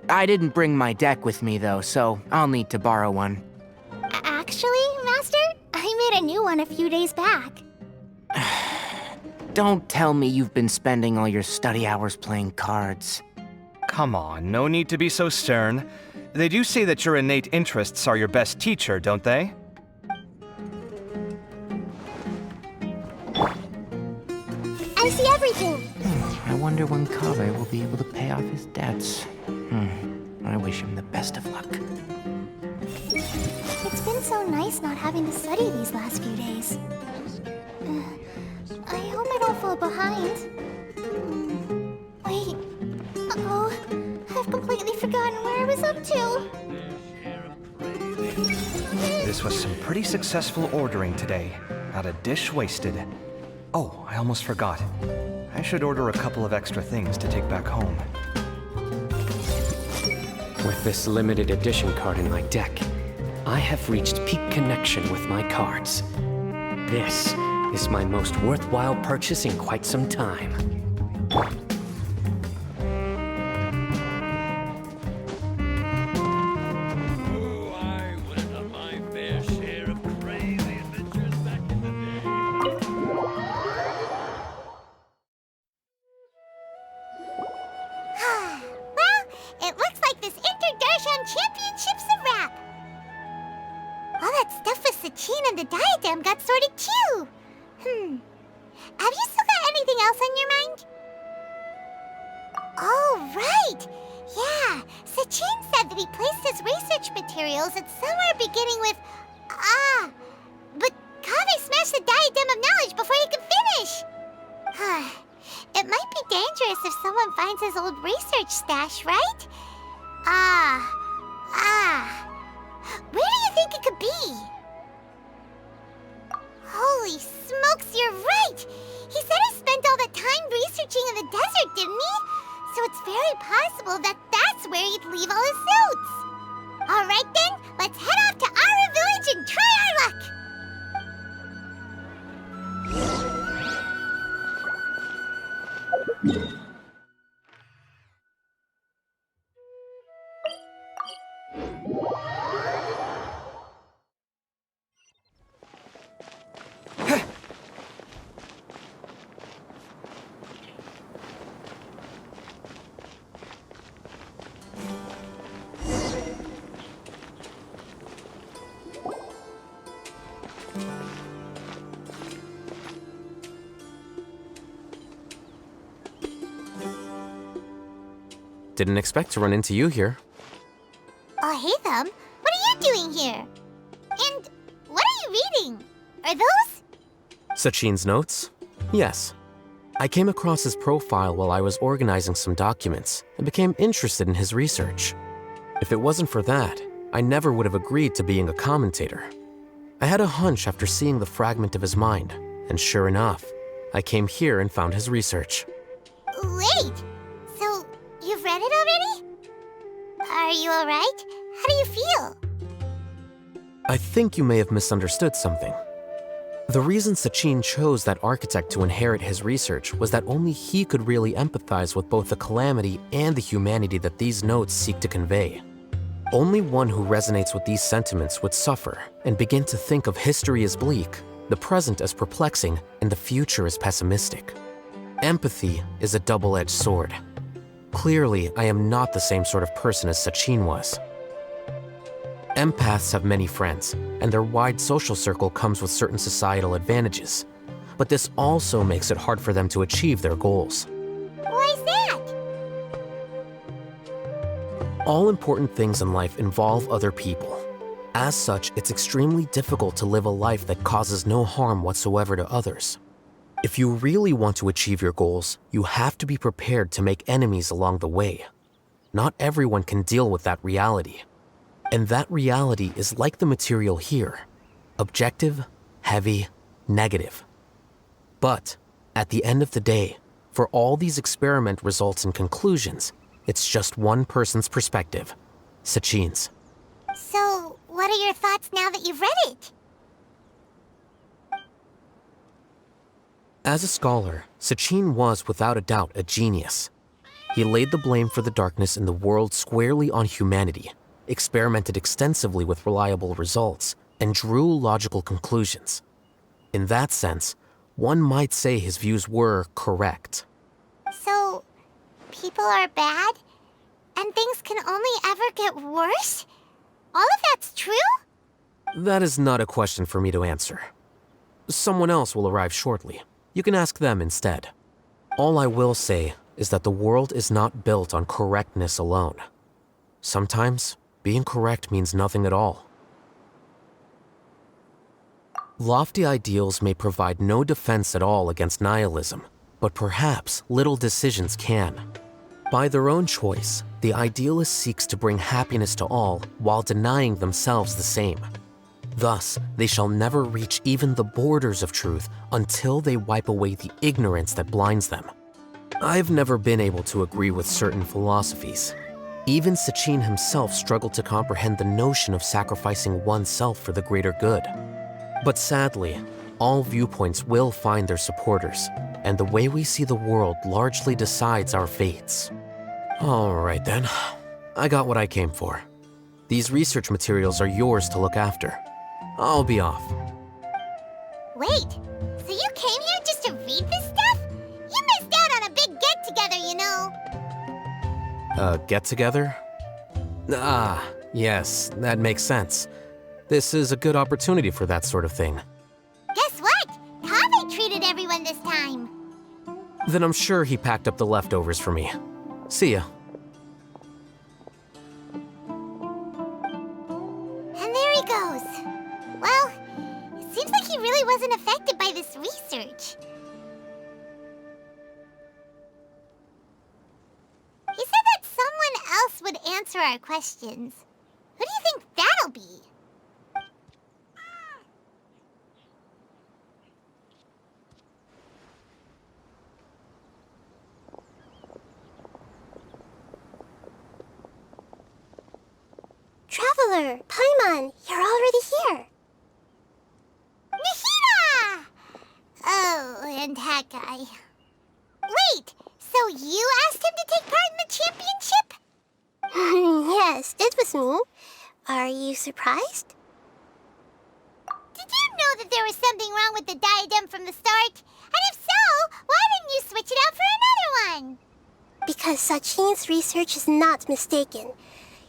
I didn't bring my deck with me, though, so I'll need to borrow one. Actually, Master, I made a new one a few days back. Don't tell me you've been spending all your study hours playing cards. Come on, no need to be so stern. They do say that your innate interests are your best teacher, don't they? I see everything. I wonder when Kaveh will be able to pay off his debts. I wish him the best of luck. It's been so nice not having to study these last few days. I hope I don't fall behind. Wait. Uh-oh. I've completely forgotten where I was up to. This was some pretty successful ordering today. Not a dish wasted. Oh, I almost forgot. I should order a couple of extra things to take back home. With this limited edition card in my deck, I have reached peak connection with my cards. This is my most worthwhile purchase in quite some time. And the diadem got sorted too. Have you still got anything else on your mind? Oh, right. Yeah, Sachin said that he placed his research materials at somewhere beginning with but Kaveh smashed the diadem of knowledge before he could finish. It might be dangerous if someone finds his old research stash, right? Where do you think it could be? Holy smokes, you're right! He said he spent all that time researching in the desert, didn't he? So it's very possible that that's where he'd leave all his notes. Alright then, let's head off to Ara Village and try our luck! Didn't expect to run into you here. Alhaitham, what are you doing here? And what are you reading? Are those? Sachin's notes? Yes. I came across his profile while I was organizing some documents and became interested in his research. If it wasn't for that, I never would have agreed to being a commentator. I had a hunch after seeing the fragment of his mind, and sure enough, I came here and found his research. Wait! So, you've read it already? Are you alright? How do you feel? I think you may have misunderstood something. The reason Sachin chose that architect to inherit his research was that only he could really empathize with both the calamity and the humanity that these notes seek to convey. Only one who resonates with these sentiments would suffer and begin to think of history as bleak, the present as perplexing, and the future as pessimistic. Empathy is a double-edged sword. Clearly, I am not the same sort of person as Sachin was. Empaths have many friends, and their wide social circle comes with certain societal advantages. But this also makes it hard for them to achieve their goals. Why's that? All important things in life involve other people. As such, it's extremely difficult to live a life that causes no harm whatsoever to others. If you really want to achieve your goals, you have to be prepared to make enemies along the way. Not everyone can deal with that reality. And that reality is like the material here: objective, heavy, negative. But at the end of the day, for all these experiment results and conclusions, it's just one person's perspective, Sachin's. So, what are your thoughts now that you've read it? As a scholar, Sachin was without a doubt a genius. He laid the blame for the darkness in the world squarely on humanity, experimented extensively with reliable results, and drew logical conclusions. In that sense, one might say his views were correct. So, people are bad? And things can only ever get worse? All of that's true? That is not a question for me to answer. Someone else will arrive shortly. You can ask them instead. All I will say is that the world is not built on correctness alone. Sometimes, being correct means nothing at all. Lofty ideals may provide no defense at all against nihilism, but perhaps little decisions can. By their own choice, the idealist seeks to bring happiness to all while denying themselves the same. Thus, they shall never reach even the borders of truth until they wipe away the ignorance that blinds them. I've never been able to agree with certain philosophies. Even Sachin himself struggled to comprehend the notion of sacrificing oneself for the greater good. But sadly, all viewpoints will find their supporters, and the way we see the world largely decides our fates. All right then, I got what I came for. These research materials are yours to look after. I'll be off. Wait, so you came here just to read this stuff? You missed out on a big get-together, you know. Get-together? Ah, yes, that makes sense. This is a good opportunity for that sort of thing. Guess what? Kaveh treated everyone this time. Then I'm sure he packed up the leftovers for me. See ya. And there he goes. Well, it seems like he really wasn't affected by this research. He said that someone else would answer our questions. Who do you think that'll be? Traveler, Paimon, you're already here. Nahida! Oh, and that guy. Wait, so you asked him to take part in the championship? Yes, it was me. Are you surprised? Did you know that there was something wrong with the diadem from the start? And if so, why didn't you switch it out for another one? Because Sachin's research is not mistaken.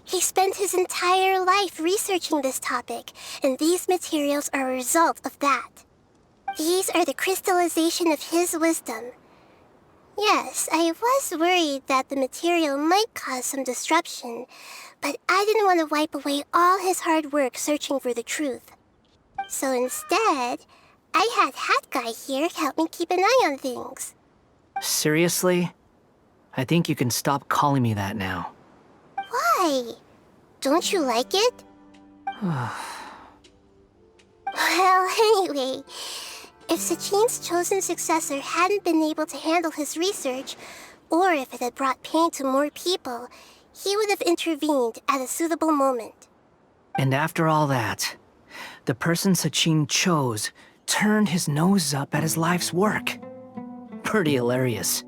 He spent his entire life researching this topic, and these materials are a result of that. These are the crystallization of his wisdom. Yes, I was worried that the material might cause some disruption, but I didn't want to wipe away all his hard work searching for the truth. So instead, I had Hat Guy here help me keep an eye on things. Seriously? I think you can stop calling me that now. Why? Don't you like it? Well, anyway, if Sachin's chosen successor hadn't been able to handle his research, or if it had brought pain to more people, he would have intervened at a suitable moment. And after all that, the person Sachin chose turned his nose up at his life's work. Pretty hilarious.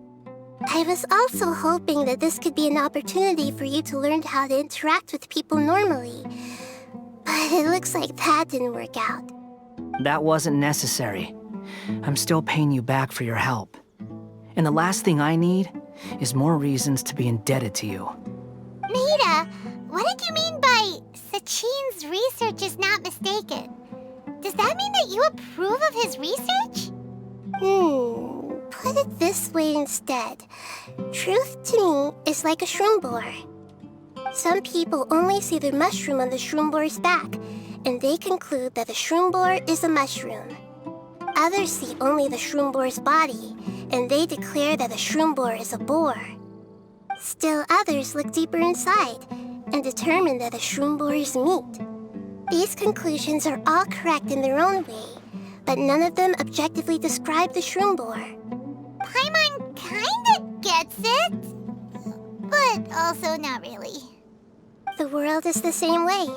I was also hoping that this could be an opportunity for you to learn how to interact with people normally. But it looks like that didn't work out. That wasn't necessary. I'm still paying you back for your help. And the last thing I need is more reasons to be indebted to you. Nahida, what did you mean by Sachin's research is not mistaken? Does that mean that you approve of his research? Put it this way instead. Truth to me is like a shroom boar. Some people only see the mushroom on the shroom boar's back, and they conclude that the shroom boar is a mushroom. Others see only the shroom boar's body, and they declare that the shroom boar is a boar. Still others look deeper inside, and determine that the shroom boar is meat. These conclusions are all correct in their own way, but none of them objectively describe the shroom boar. Paimon kinda gets it, but also not really. The world is the same way.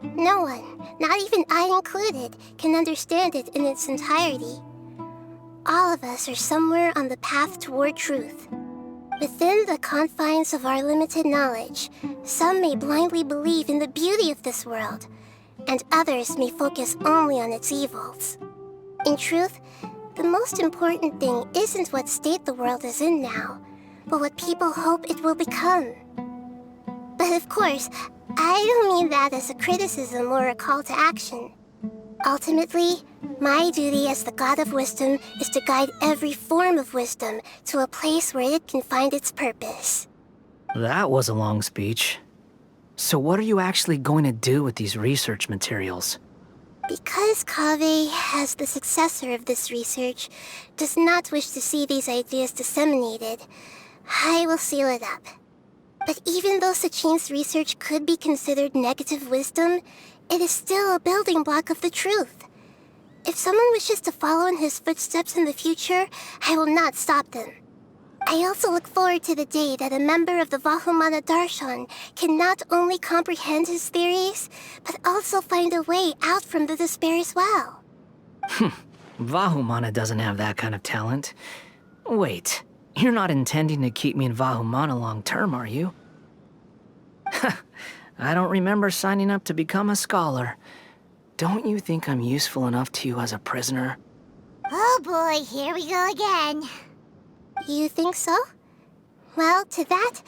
No one, not even I included, can understand it in its entirety. All of us are somewhere on the path toward truth. Within the confines of our limited knowledge, some may blindly believe in the beauty of this world, and others may focus only on its evils. In truth, the most important thing isn't what state the world is in now, but what people hope it will become. But of course, I don't mean that as a criticism or a call to action. Ultimately, my duty as the God of Wisdom is to guide every form of wisdom to a place where it can find its purpose. That was a long speech. So what are you actually going to do with these research materials? Because Kaveh, as the successor of this research, does not wish to see these ideas disseminated, I will seal it up. But even though Sachin's research could be considered negative wisdom, it is still a building block of the truth. If someone wishes to follow in his footsteps in the future, I will not stop them. I also look forward to the day that a member of the Vahumana Darshan can not only comprehend his theories, but also find a way out from the despair as well. Vahumana doesn't have that kind of talent. Wait, you're not intending to keep me in Vahumana long term, are you? I don't remember signing up to become a scholar. Don't you think I'm useful enough to you as a prisoner? Oh boy, here we go again. You think so? Well, to that,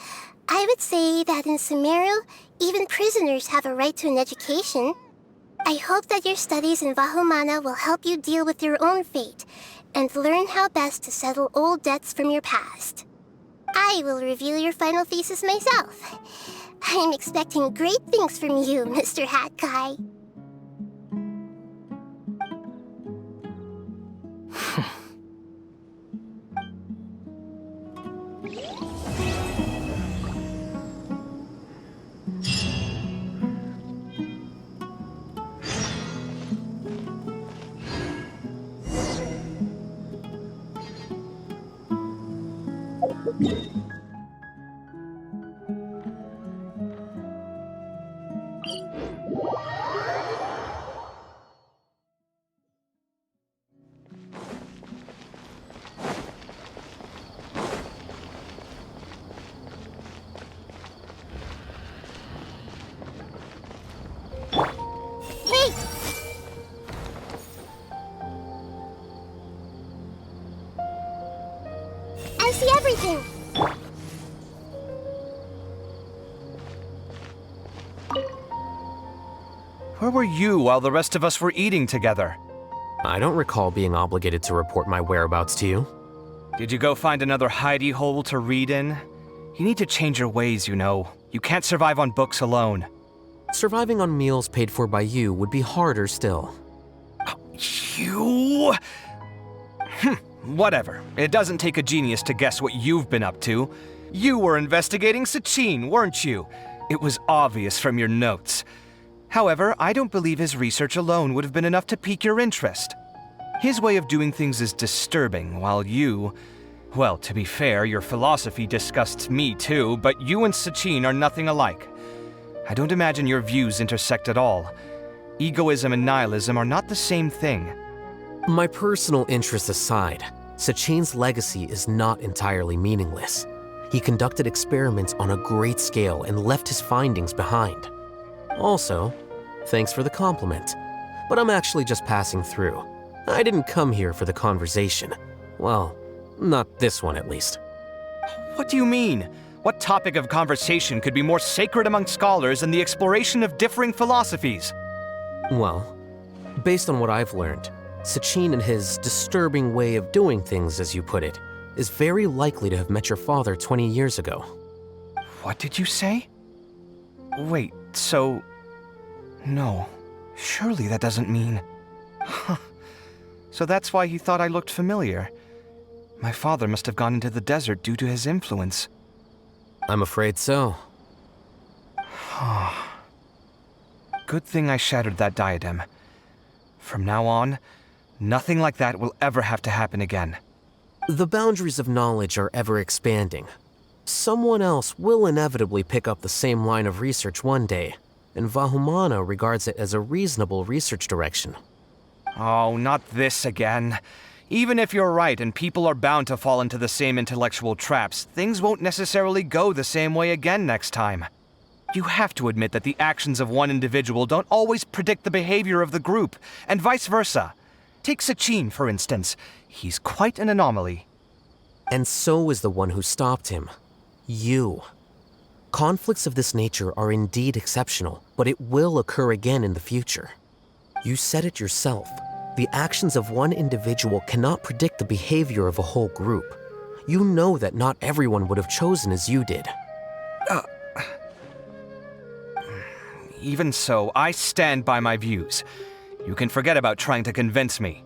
I would say that in Sumeru, even prisoners have a right to an education. I hope that your studies in Vahumana will help you deal with your own fate, and learn how best to settle old debts from your past. I will review your final thesis myself. I'm expecting great things from you, Mr. Hat Guy. I see everything! Where were you while the rest of us were eating together? I don't recall being obligated to report my whereabouts to you. Did you go find another hidey hole to read in? You need to change your ways, you know. You can't survive on books alone. Surviving on meals paid for by you would be harder still. You? Whatever. It doesn't take a genius to guess what you've been up to. You were investigating Sachin, weren't you? It was obvious from your notes. However, I don't believe his research alone would have been enough to pique your interest. His way of doing things is disturbing, while you... Well, to be fair, your philosophy disgusts me too, but you and Sachin are nothing alike. I don't imagine your views intersect at all. Egoism and nihilism are not the same thing. My personal interests aside, Sachin's legacy is not entirely meaningless. He conducted experiments on a great scale and left his findings behind. Also, thanks for the compliment, but I'm actually just passing through. I didn't come here for the conversation. Well, not this one at least. What do you mean? What topic of conversation could be more sacred among scholars than the exploration of differing philosophies? Well, based on what I've learned, Sachin and his disturbing way of doing things, as you put it, is very likely to have met your father 20 years ago. What did you say? Wait, so... No, surely that doesn't mean... So that's why he thought I looked familiar. My father must have gone into the desert due to his influence. I'm afraid so. Good thing I shattered that diadem. From now on, nothing like that will ever have to happen again. The boundaries of knowledge are ever expanding. Someone else will inevitably pick up the same line of research one day, and Vahumana regards it as a reasonable research direction. Oh, not this again. Even if you're right and people are bound to fall into the same intellectual traps, things won't necessarily go the same way again next time. You have to admit that the actions of one individual don't always predict the behavior of the group, and vice versa. Take Sachin, for instance. He's quite an anomaly. And so is the one who stopped him. You. Conflicts of this nature are indeed exceptional, but it will occur again in the future. You said it yourself. The actions of one individual cannot predict the behavior of a whole group. You know that not everyone would have chosen as you did. Even so, I stand by my views. You can forget about trying to convince me.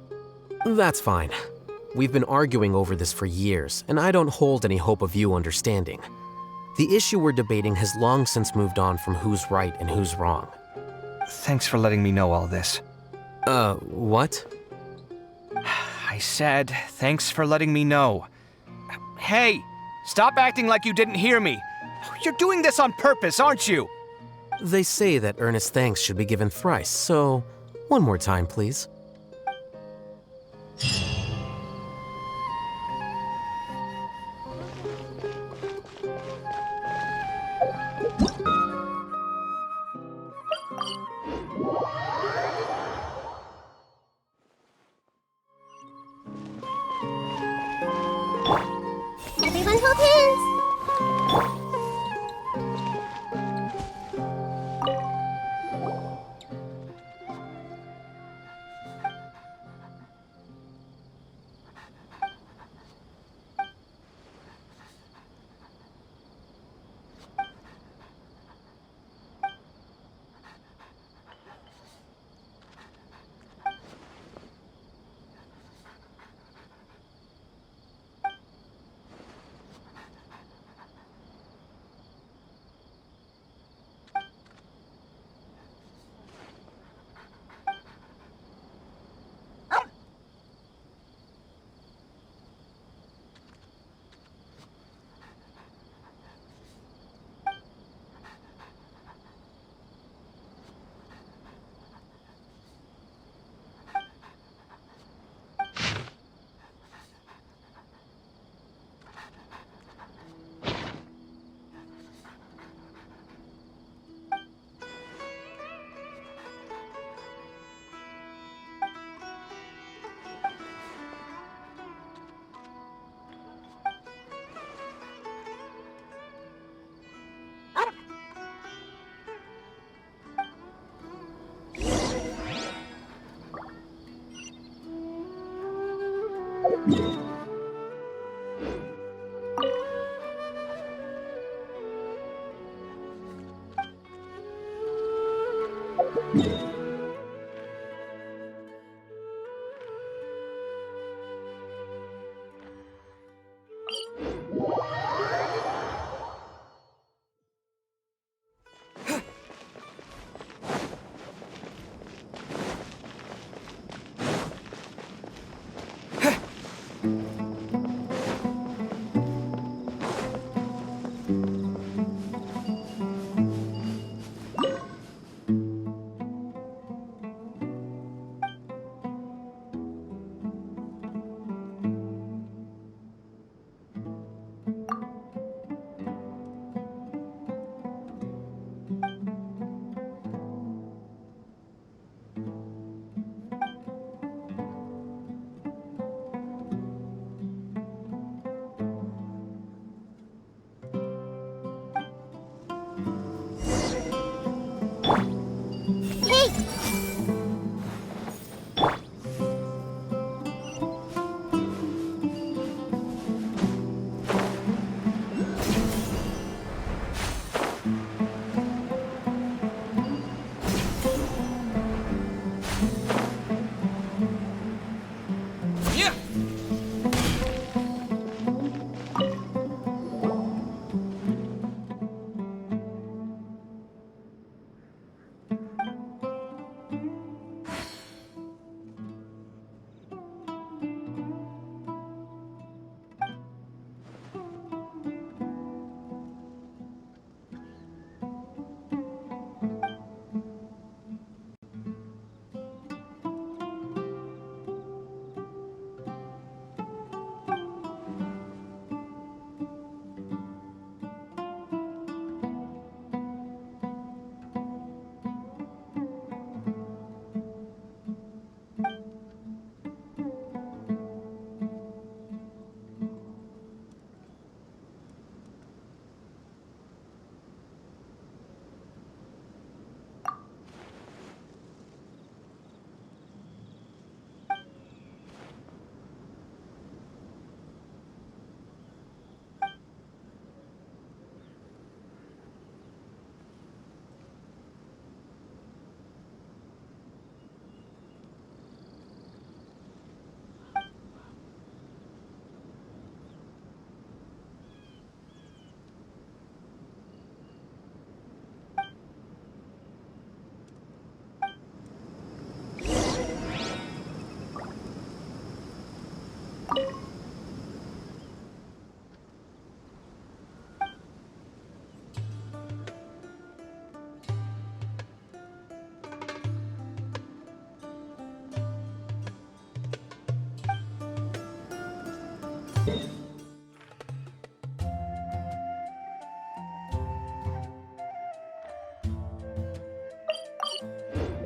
That's fine. We've been arguing over this for years, and I don't hold any hope of you understanding. The issue we're debating has long since moved on from who's right and who's wrong. Thanks for letting me know all this. What? I said, thanks for letting me know. Hey, stop acting like you didn't hear me. You're doing this on purpose, aren't you? They say that earnest thanks should be given thrice, so one more time, please. Everyone hold hands!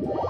Everyone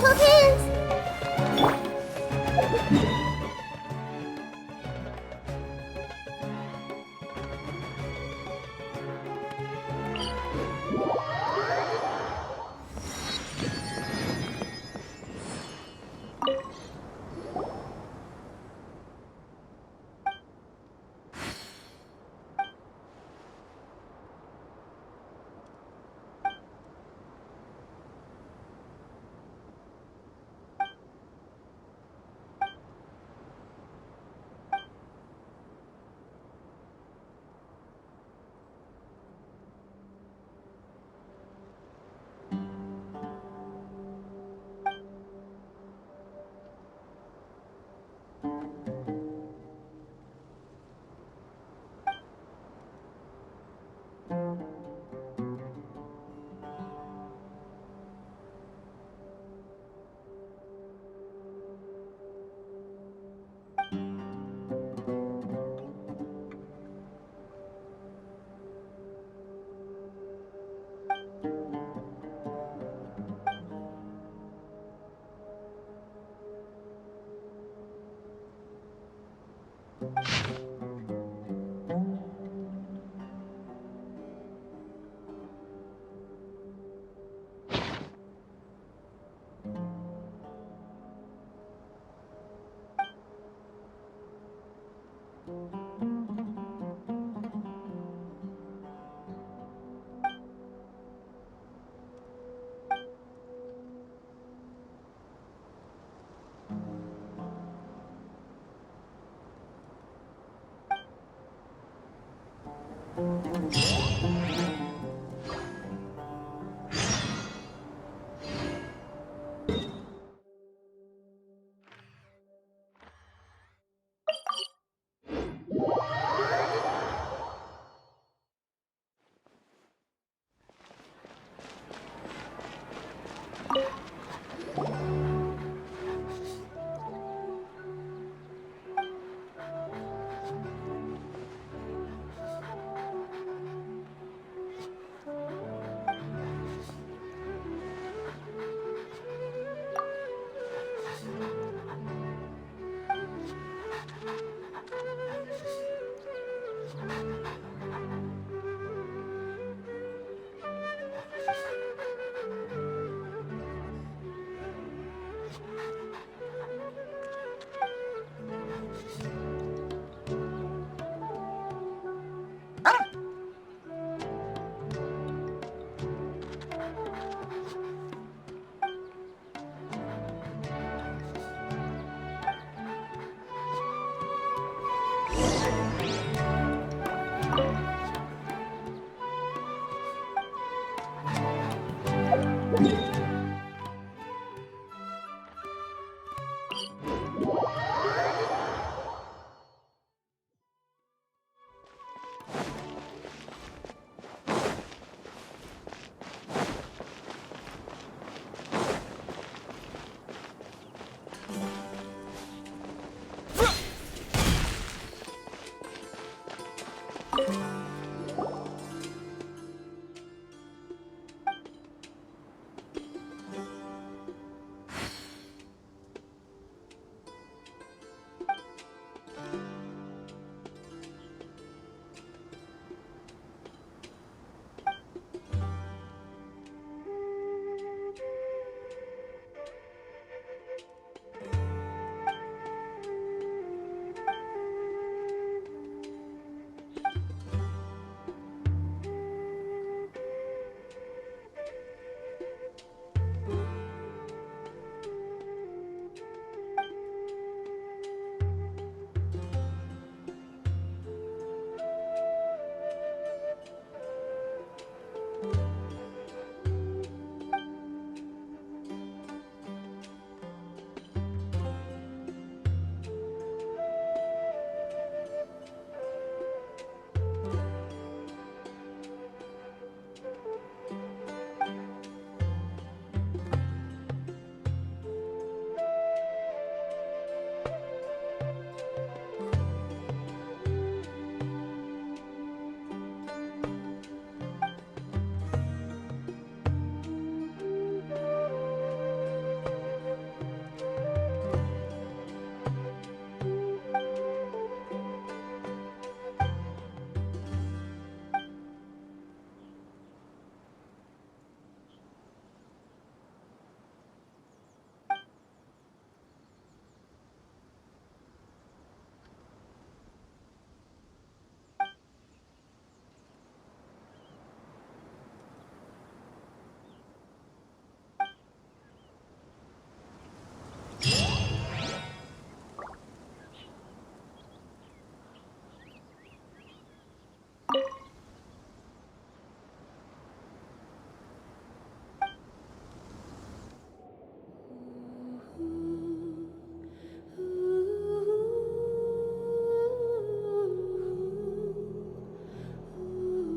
hold hands!